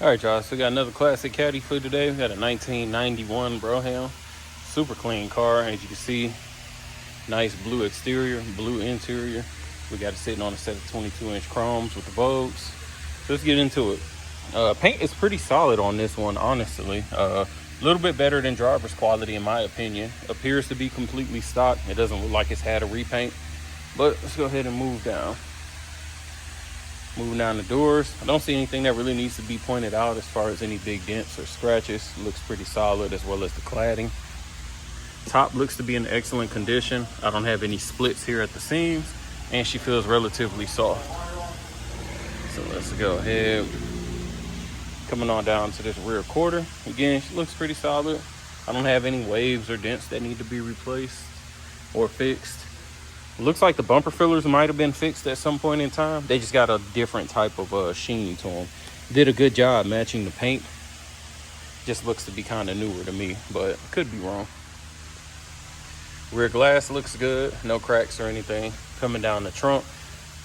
All right, y'all, so we got another classic caddy for today. We got a 1991 Brougham. Super clean car, as you can see. Nice blue exterior, blue interior. We got it sitting on a set of 22-inch chromes with the vogues. So let's get into it. Paint is pretty solid on this one, honestly. A little bit better than driver's quality, in my opinion. Appears to be completely stock. It doesn't look like it's had a repaint. But let's go ahead and move down. Moving down the doors, I don't see anything that really needs to be pointed out as far as any big dents or scratches. Looks pretty solid, as well as the cladding. Top looks to be in excellent condition. I don't have any splits here at the seams, and she feels relatively soft. So let's go ahead. Coming on down to this rear quarter. Again, she looks pretty solid. I don't have any waves or dents that need to be replaced or fixed. Looks like the bumper fillers might have been fixed at some point in time. They just got a different type of sheen to them. Did a good job matching the paint. Just looks to be kind of newer to me, but could be wrong. Rear glass looks good. No cracks or anything. Coming down the trunk.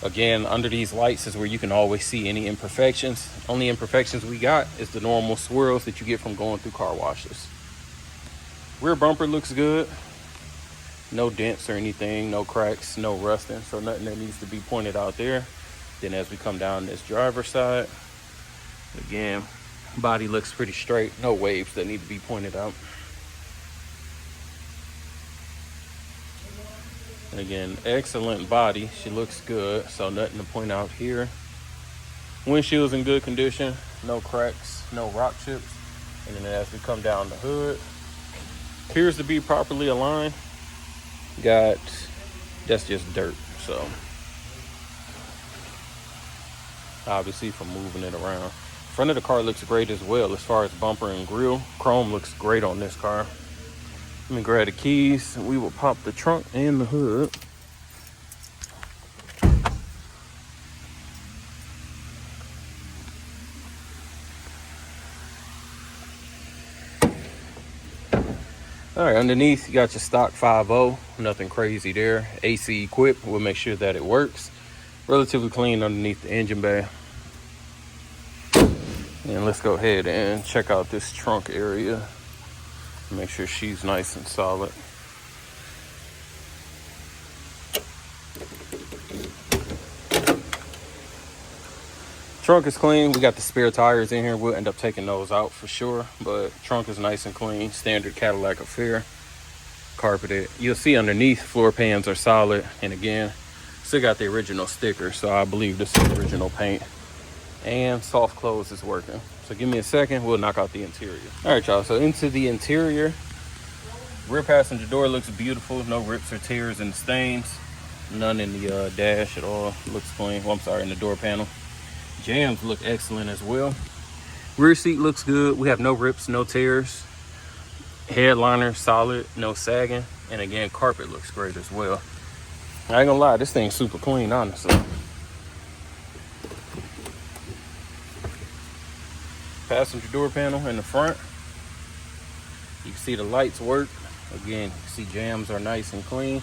Again, under these lights is where you can always see any imperfections. Only imperfections we got is the normal swirls that you get from going through car washes. Rear bumper looks good. No dents or anything, no cracks, no rusting, so nothing that needs to be pointed out there. Then as we come down this driver's side, again, body looks pretty straight, no waves that need to be pointed out. And again, excellent body, she looks good, so nothing to point out here. Windshield's in good condition, no cracks, no rock chips. And then as we come down the hood, appears to be properly aligned. That's just dirt, so obviously from moving it around. Front of the car looks great as well as far as bumper and grille. Chrome looks great on this car. Let me grab the keys and we will pop the trunk and the hood. All right, underneath you got your stock 5.0, nothing crazy there. AC equipped, we'll make sure that it works. Relatively clean underneath the engine bay. And let's go ahead and check out this trunk area. Make sure she's nice and solid. Trunk is clean. We got the spare tires in here. We'll end up taking those out for sure, but trunk is nice and clean. Standard Cadillac affair. Carpeted. You'll see underneath floor pans are solid, and again, still got the original sticker, so I believe this is original paint. And soft close is working. So give me a second, we'll knock out the interior. All right, y'all, so into the interior. Rear passenger door looks beautiful. No rips or tears and stains. None in the dash at all. Looks clean. Well, I'm sorry, in the door panel. Jams look excellent as well. Rear seat looks good. We have no rips, no tears. Headliner solid, no sagging. And again, carpet looks great as well. I ain't gonna lie, this thing's super clean, honestly. Passenger door panel in the front. You can see the lights work. Again, you see jams are nice and clean.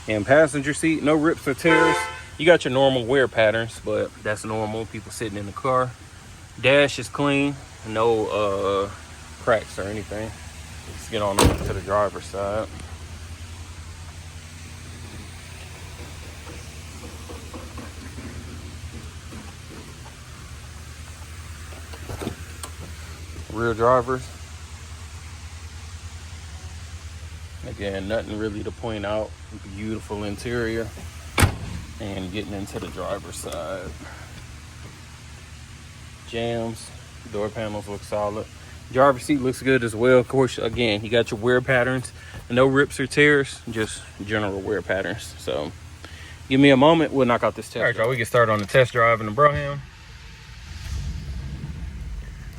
And passenger seat, no rips or tears. You got your normal wear patterns, but that's normal, people sitting in the car. Dash is clean, no cracks or anything. Let's get on over to the driver's side. Rear drivers. Again, nothing really to point out. Beautiful interior. And getting into the driver's side. Jams, door panels look solid. Driver's seat looks good as well. Of course, again, you got your wear patterns. No rips or tears, just general wear patterns. So give me a moment, we'll knock out this test. All right, y'all, we get started on the test drive in the Brougham.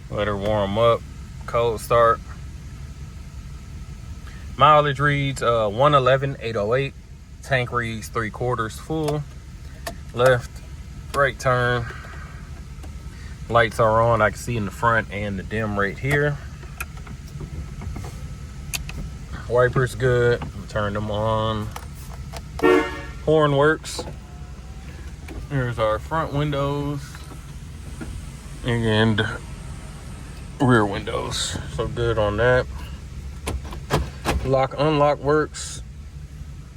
Let her warm up, cold start. Mileage reads 111,808. Tank reads 3/4 full. Left, right turn. Lights are on. I can see in the front and the dim right here. Wipers good. Turn them on. Horn works. Here's our front windows. And Rear windows, so good on that. Lock unlock works.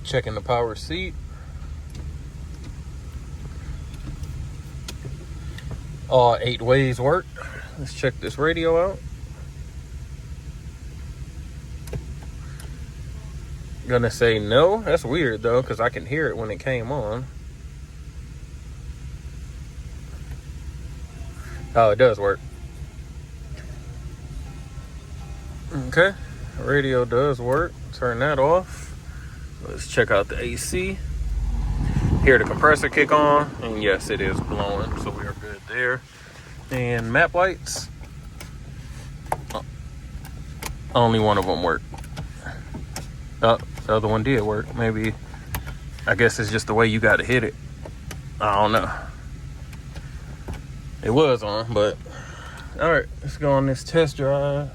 Checking the power seat. All 8 ways work. Let's check this radio out. Gonna say no. That's weird though, because I can hear it when it came on. Oh, it does work. Okay, radio does work. Turn that off. Let's check out the AC. Hear the compressor kick on, and yes, it is blowing, so we are good there. And map lights. Only one of them worked. Oh, the other one did work. Maybe, I guess it's just the way you got to hit it. I don't know. It was on, but all right, let's go on this test drive.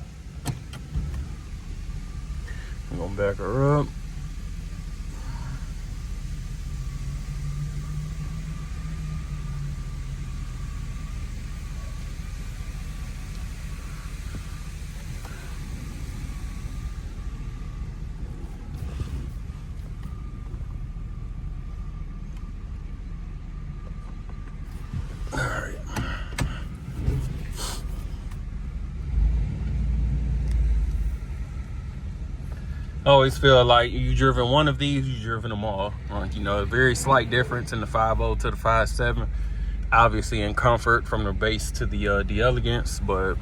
I'm gonna back her up. All right. I always feel like you driven one of these, you driven them all. Like, you know, a very slight difference in the 5.0 to the 5.7. Obviously in comfort from the base to the elegance, but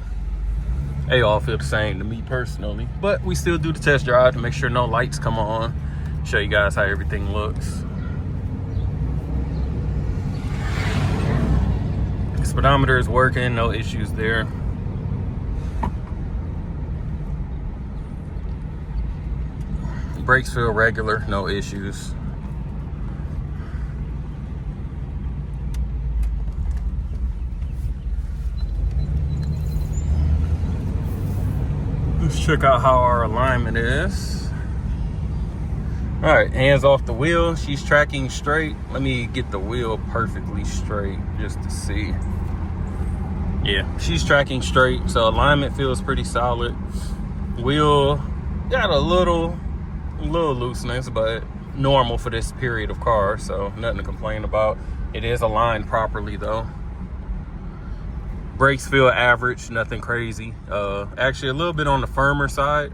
they all feel the same to me personally. But we still do the test drive to make sure no lights come on. Show you guys how everything looks. Speedometer is working, no issues there. Brakes feel regular, no issues. Let's check out how our alignment is. All right, hands off the wheel. She's tracking straight. Let me get the wheel perfectly straight just to see. Yeah, she's tracking straight, so alignment feels pretty solid. Wheel got a little looseness, but normal for this period of car, so nothing to complain about. It is aligned properly though. Brakes feel average, nothing crazy. Actually a little bit on the firmer side,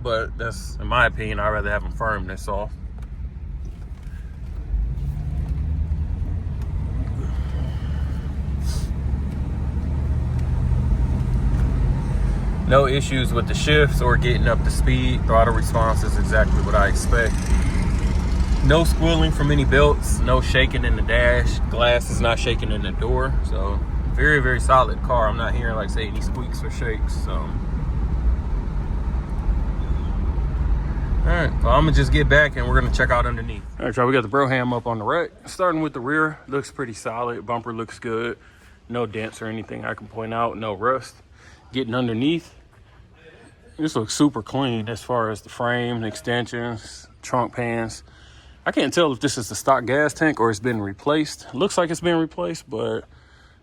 but that's, in my opinion, I'd rather have them firm than soft. No issues with the shifts or getting up to speed. Throttle response is exactly what I expect. No squealing from any belts, no shaking in the dash. Glass is not shaking in the door. So very, very solid car. I'm not hearing, like, say, any squeaks or shakes. So all right, well, I'm gonna just get back and we're gonna check out underneath. All right, y'all, we got the Brougham up on the right. Starting with the rear, looks pretty solid. Bumper looks good. No dents or anything I can point out, no rust. Getting underneath, this looks super clean as far as the frame, the extensions, trunk pans. I can't tell if this is the stock gas tank or it's been replaced. It looks like it's been replaced, but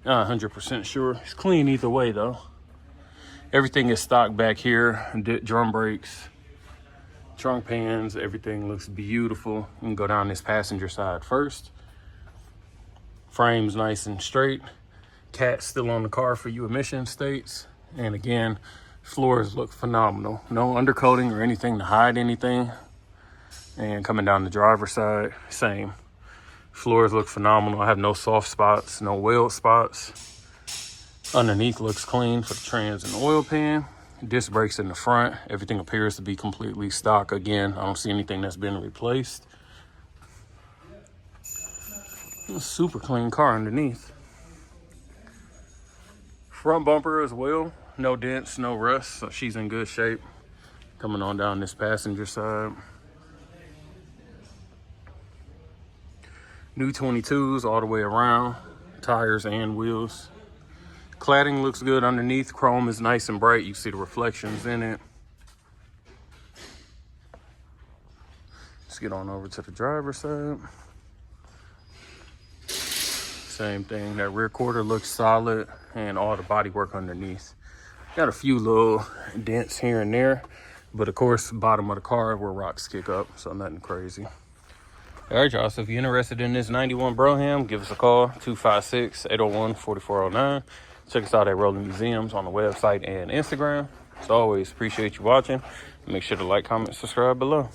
not 100% sure. It's clean either way though. Everything is stock back here. Drum brakes, trunk pans, everything looks beautiful. You can go down this passenger side first. Frame's nice and straight. Cat's still on the car for you emission states. And again, floors look phenomenal. No undercoating or anything to hide anything. And coming down the driver's side, same. Floors look phenomenal. I have no soft spots, no weld spots. Underneath looks clean for the trans and oil pan. Disc brakes in the front. Everything appears to be completely stock. Again, I don't see anything that's been replaced. A super clean car underneath. Front bumper as well. No dents, no rust, so she's in good shape. Coming on down this passenger side. New 22s all the way around. Tires and wheels. Cladding looks good underneath. Chrome is nice and bright. You see the reflections in it. Let's get on over to the driver's side. Same thing. That rear quarter looks solid, and all the body work underneath Got a few little dents here and there, but of course, bottom of the car where rocks kick up, so nothing crazy. All right, y'all, so if you're interested in this 91 Brougham, give us a call, 256-801-4409. Check us out at Rolling Museums on the website and Instagram. As always, appreciate you watching. Make sure to like, comment, subscribe below.